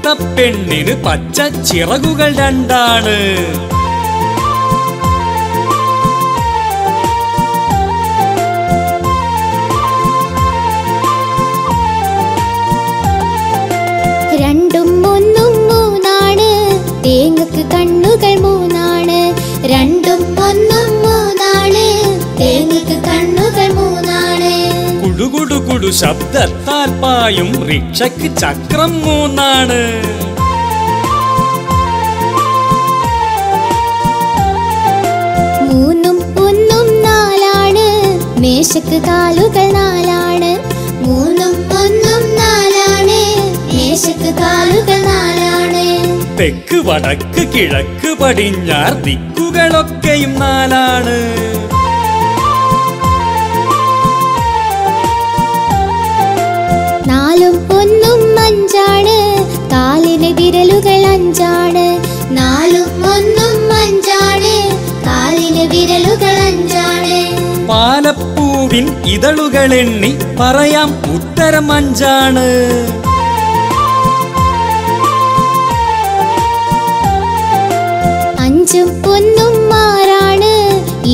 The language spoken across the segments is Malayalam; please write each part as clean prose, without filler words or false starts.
തത്തപ്പെണ്ണിന് പച്ച ചിറകുകൾ രണ്ടാണ്. രണ്ടും ഒന്നും മൂന്നാണ്, തേങ്ങക്ക് കണ്ണുകൾ മൂന്നാണ്. രണ്ടും ഒന്നും മൂന്നാണ്, തേങ്ങക്ക് കണ്ണുകൾ മൂന്നാണ്. കുടുകുടുകുടു ശബ്ദത്താൽ പായും റിക്ഷയ്ക്ക് ചക്രം മൂന്നാണ്. മൂന്നും ഒന്നും നാലാണ്, മേശക്ക് കാലുകൾ നാലാണ്. മൂന്നും ഒന്നും നാലാണ്, മേശക്ക് കാലുകൾ നാലാണ്. തെക്ക് വടക്ക് കിഴക്ക് പടിഞ്ഞാർ ദിക്കുകളൊക്കെയും നാലാണ്. നാലും ഒന്നും അഞ്ചാണ്, കാലിന് വിരലുകൾ അഞ്ചാണ്. നാലും ഒന്നും അഞ്ചാണ്, കാലിന് വിരലുകൾ അഞ്ചാണ്. പാലപ്പൂവിൻ ഇതളുകൾ എണ്ണി പറയാം ഉത്തരം അഞ്ചാണ്. അഞ്ചും ഒന്നും ആറാണ്,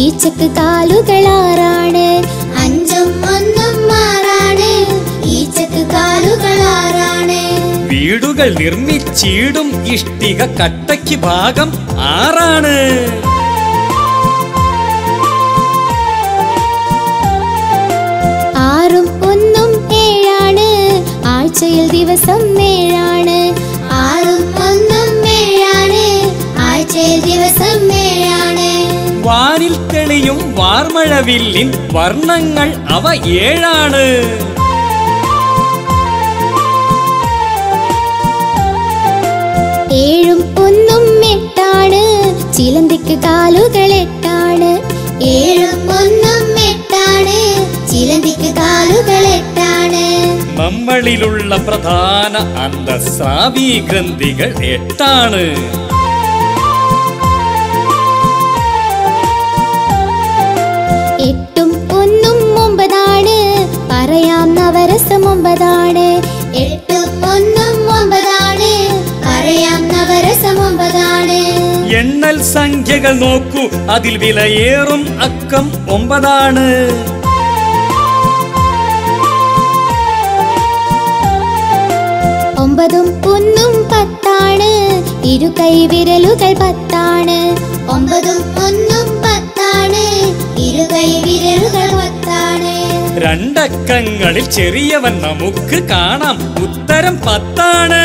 ഈച്ചക്ക് കാലുകൾ ആറാണ്. അഞ്ചും ഒന്നും ആറാണ്, ഈച്ചക്ക് കാലുകൾ ആറാണ്. വീടുകൾ നിർമ്മിച്ചിടും ഇഷ്ടിക കട്ടയ്ക്ക് ഭാഗം ആറാണ്. ആറും ഒന്നും ഏഴാണ്, ആഴ്ചയിൽ ദിവസം ഏഴാണ്. ആറും ഒന്നും ഏഴാണ്, ആഴ്ചയിൽ ദിവസം ഏഴാണ്. വാനിൽ തെളിയും വാർമഴവില്ലിൻ വർണ്ണങ്ങൾ അവ ഏഴാണ്. ഏഴും ഒന്നും എട്ടാണ്, ചിലന്തിക്ക് കാലുകൾ എട്ടാണ്. ഏഴും ഒന്നും എട്ടാണ്, ചിലന്തിക്ക് കാലുകൾ എട്ടാണ്. നമ്മളിലുള്ള പ്രധാന അന്തസ്രാവി ഗ്രന്ഥികൾ എട്ടാണ്. എട്ടും ഒന്നും ഒമ്പതാണ്, പറയാം നവരസം ഒമ്പതാണ്. എട്ടും ഒന്നും ഒമ്പതാണ്, പറയാം നവരസം ഒമ്പതാണ്. എണ്ണൽ സംഖ്യകൾ നോക്കൂ, അതിൽ വിലയേറും അക്കം ഒമ്പതാണ്. ഒമ്പതും ഒന്നും പത്താണ്, ഇരു കൈ വിരലുകൾ പത്താണ്. ഒമ്പതും ഒന്നും പത്താണ്, ഇരു കൈ വിരലുകൾ പത്താണ്. രണ്ടക്കങ്ങളിൽ ചെറിയവൻ നമുക്ക് കാണാം ഉത്തരം 10 ആണ്.